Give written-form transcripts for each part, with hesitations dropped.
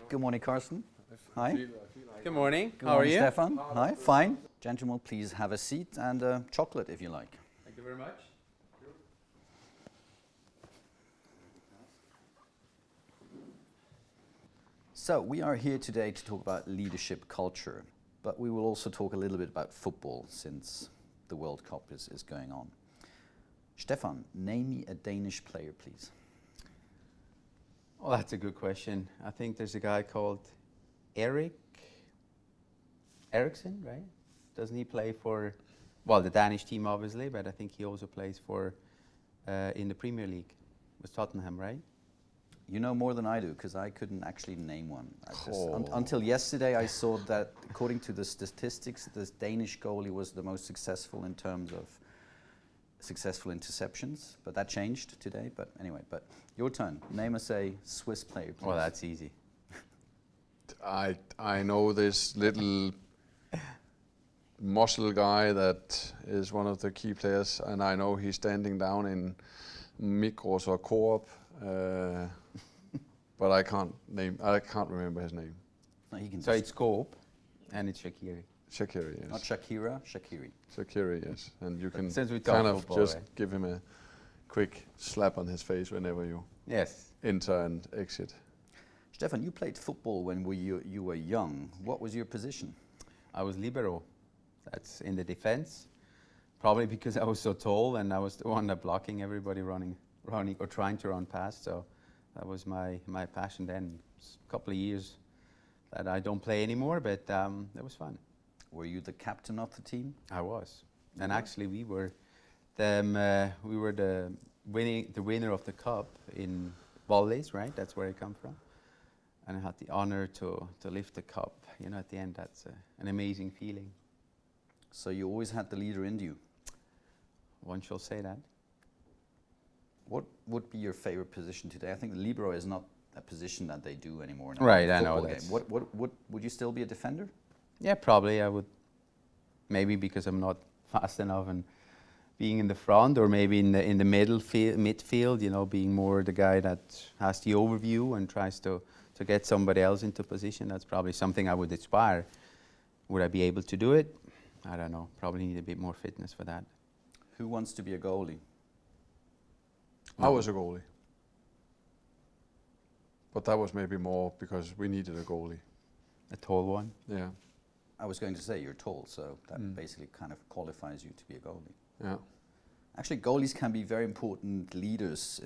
Good morning, Karsten. Hi. Good morning. Good How are morning, you? Stefan. Hi. Fine. Gentlemen, please have a seat and chocolate if you like. Thank you very much. So we are here today to talk about leadership culture, but we will also talk a little bit about football since the World Cup is going on. Stefan, name me a Danish player, please. Well, that's a good question. I think there's a guy called Eriksen, right? Doesn't he play for, well, the Danish team obviously, but I think he also plays for in the Premier League with Tottenham, right? You know more than I do, because I couldn't actually name one. Until yesterday, I saw that according to the statistics, the Danish goalie was the most successful in terms of successful interceptions, but that changed today. But anyway, but your turn. Name us a Swiss player, please. Well, that's easy. I know this little muscle guy that is one of the key players, and I know he's standing down in Migros or Coop, but I can't remember his name. No, he can So it's Coop and it's Shaqiri. Shaqiri, yes. Not Shakira, Shaqiri. Shaqiri, yes. And you can Since we talk kind of football, just right? give him a quick slap on his face whenever you Yes. enter and exit. Stefan, you played football when you were young. What was your position? I was libero. That's in the defense. Probably because I was so tall and I was the one that blocking everybody running or trying to run past. So that was my passion then. It's a couple of years that I don't play anymore, but that was fun. Were you the captain of the team? I was, and actually we were the winner of the cup in volleys, right? That's where I come from, and I had the honor to lift the cup. You know, at the end, that's an amazing feeling. So you always had the leader in you. One shall say that. What would be your favorite position today? I think the libero is not a position that they do anymore. Right, I know that. What would you still be a defender? Yeah, probably I would. Maybe because I'm not fast enough and being in the front, or maybe in the midfield. You know, being more the guy that has the overview and tries to get somebody else into position. That's probably something I would aspire. Would I be able to do it? I don't know. Probably need a bit more fitness for that. Who wants to be a goalie? I was a goalie. But that was maybe more because we needed a goalie. A tall one. Yeah. I was going to say you're tall, so that basically kind of qualifies you to be a goalie. Yeah. Actually, goalies can be very important leaders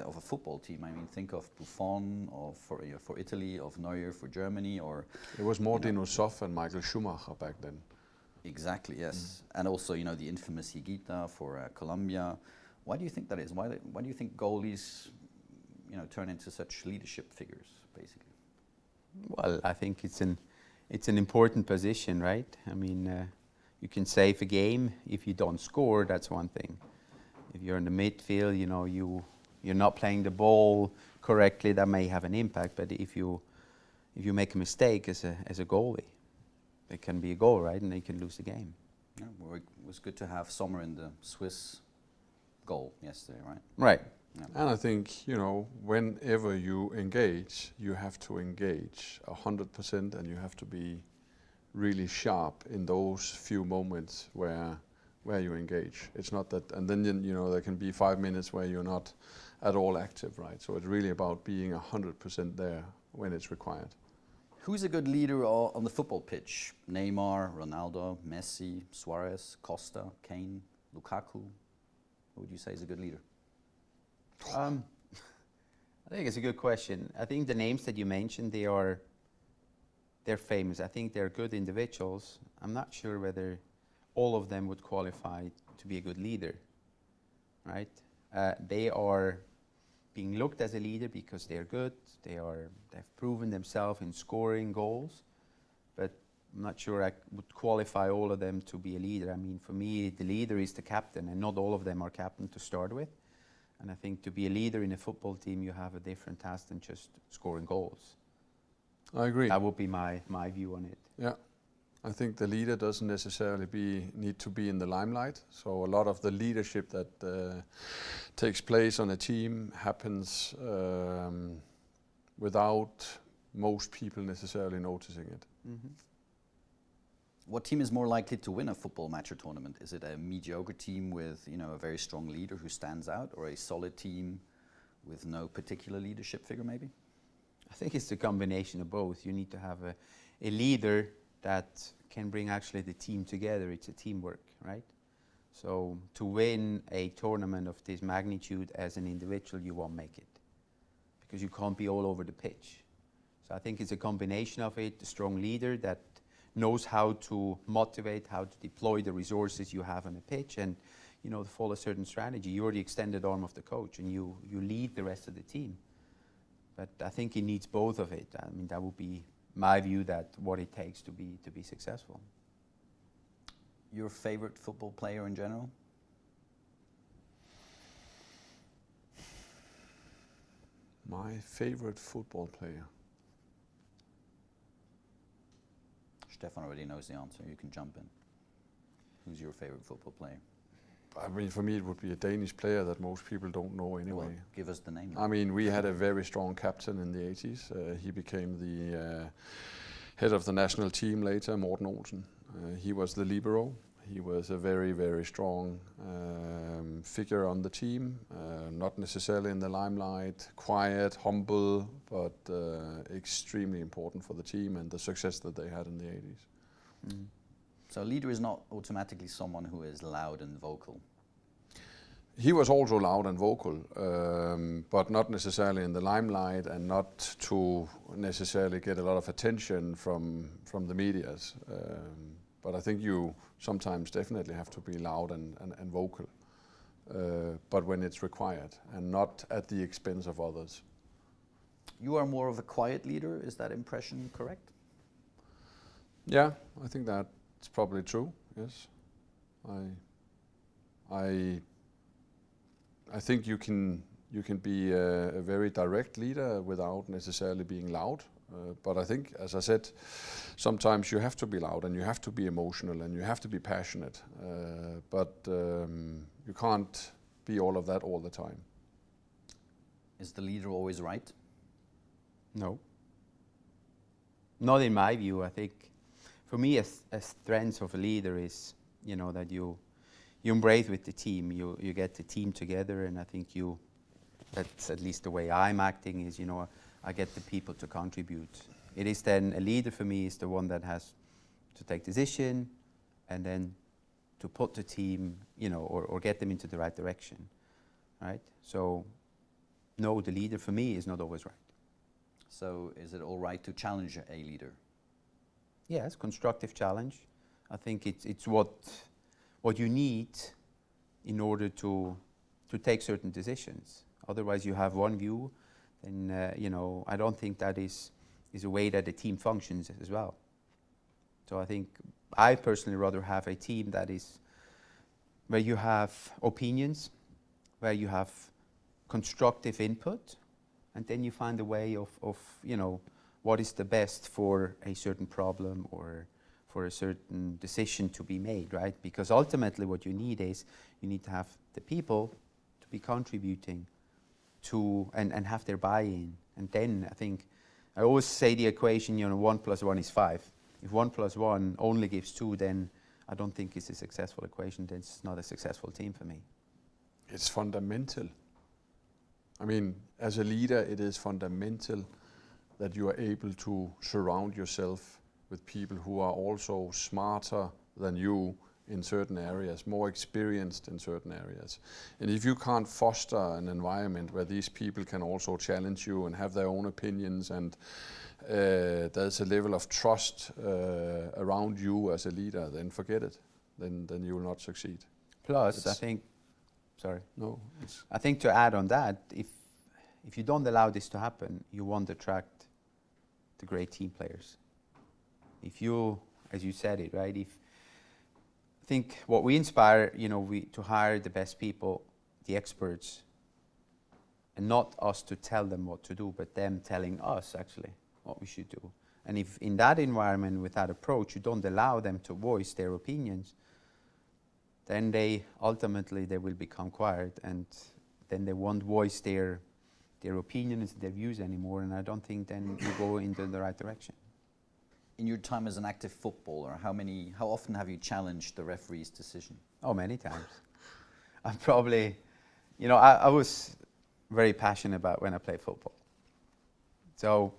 of a football team. I mean, think of Buffon, or for Italy, of Neuer for Germany, or It was more Dino Sof and Michael Schumacher back then. exactly, yes. And also, you know, the infamous Higuita for Colombia. Why do you think that is? Why do you think goalies, you know, turn into such leadership figures, basically? Well, I think it's an important position, right? I mean, you can save a game. If you don't score, that's one thing. If you're in the midfield, you know, you're not playing the ball correctly, that may have an impact. But if you make a mistake as a goalie, it can be a goal, right? And they can lose the game. Yeah, well, it was good to have Sommer in the Swiss goal yesterday, right? Right. Yeah. And I think, you know, whenever you engage, you have to engage 100%, and you have to be really sharp in those few moments where you engage. It's not that, and then, you know, there can be 5 minutes where you're not at all active, right? So it's really about being 100% there when it's required. Who's a good leader on the football pitch? Neymar, Ronaldo, Messi, Suarez, Costa, Kane, Lukaku? Who would you say is a good leader? I think it's a good question. I think the names that you mentioned, they're famous. I think they're good individuals. I'm not sure whether all of them would qualify to be a good leader, right? They are being looked as a leader because they're good. They've proven themselves in scoring goals, but I'm not sure I would qualify all of them to be a leader. I mean, for me, the leader is the captain, and not all of them are captain to start with. And I think to be a leader in a football team, you have a different task than just scoring goals. I agree. That would be my view on it. Yeah. I think the leader doesn't necessarily need to be in the limelight. So a lot of the leadership that takes place on a team happens without most people necessarily noticing it. Mm-hmm. What team is more likely to win a football match or tournament? Is it a mediocre team with, a very strong leader who stands out, or a solid team with no particular leadership figure maybe? I think it's the combination of both. You need to have a leader that can bring actually the team together. It's a teamwork, right? So to win a tournament of this magnitude as an individual, you won't make it, because you can't be all over the pitch. So I think it's a combination of it, a strong leader that knows how to motivate, how to deploy the resources you have on the pitch, and to follow a certain strategy. You're the extended arm of the coach, and you lead the rest of the team. But I think it needs both of it. I mean, that would be my view, that what it takes to be successful. Your favorite football player in general? My favorite football player. Stefan already knows the answer. You can jump in. Who's your favorite football player? I mean, for me, it would be a Danish player that most people don't know anyway. Well, give us the name. I mean, we had a very strong captain in the 80s. He became the head of the national team later, Morten Olsen. He was the libero. He was a very, very strong figure on the team, not necessarily in the limelight, quiet, humble, but extremely important for the team and the success that they had in the 80s. Mm. So a leader is not automatically someone who is loud and vocal. He was also loud and vocal, but not necessarily in the limelight, and not to necessarily get a lot of attention from the medias. But I think you sometimes definitely have to be loud and vocal, but when it's required, and not at the expense of others. You are more of a quiet leader, is that impression correct? Yeah, I think that's probably true, yes. I think you can be a very direct leader without necessarily being loud. But I think, as I said, sometimes you have to be loud and you have to be emotional and you have to be passionate. But you can't be all of that all the time. Is the leader always right? No. Not in my view. I think for me, a strength of a leader is, that you embrace with the team. You get the team together, and I think that's at least the way I'm acting is, I get the people to contribute. It is then a leader for me is the one that has to take decision and then to put the team, or get them into the right direction, right? So, no, the leader for me is not always right. So is it all right to challenge a leader? Yes, constructive challenge. I think it's what you need in order to take certain decisions. Otherwise, you have one view, then I don't think that is a way that a team functions as well. So I think I personally rather have a team that is where you have opinions, where you have constructive input, and then you find a way of what is the best for a certain problem or for a certain decision to be made, right? Because ultimately what you need is you need to have the people to be contributing to and have their buy-in. And then I think I always say the equation, 1 + 1 is 5. If 1 + 1 only gives 2, then I don't think it's a successful equation. Then it's not a successful team for me. It's fundamental. I mean, as a leader, it is fundamental that you are able to surround yourself with people who are also smarter than you in certain areas, more experienced in certain areas. And if you can't foster an environment where these people can also challenge you and have their own opinions, and there's a level of trust around you as a leader, then forget it. Then you will not succeed. Plus, I think to add on that, if you don't allow this to happen, you won't attract the great team players. If you, as you said it, right? I think what we inspire, to hire the best people, the experts, and not us to tell them what to do, but them telling us actually what we should do. And if in that environment, with that approach, you don't allow them to voice their opinions, then they ultimately will become quiet, and then they won't voice their their opinions, their views anymore, and I don't think then you go into the right direction. In your time as an active footballer, how often have you challenged the referee's decision? Oh, many times. I'm probably, I was very passionate about when I played football. So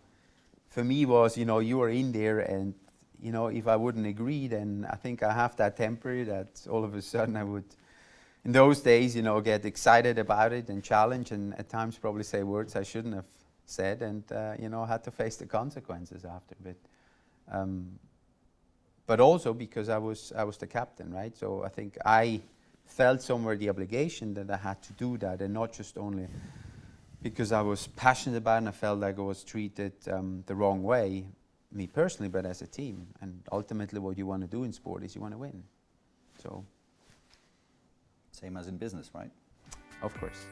for me was, you were in there, and if I wouldn't agree, then I think I have that temper that all of a sudden I would, in those days, get excited about it and challenge, and at times probably say words I shouldn't have said, and had to face the consequences after. But also because I was the captain, right? So I think I felt somewhere the obligation that I had to do that, and not just only because I was passionate about it and I felt like I was treated the wrong way, me personally, but as a team. And ultimately what you want to do in sport is you want to win. So. Same as in business, right? Of course.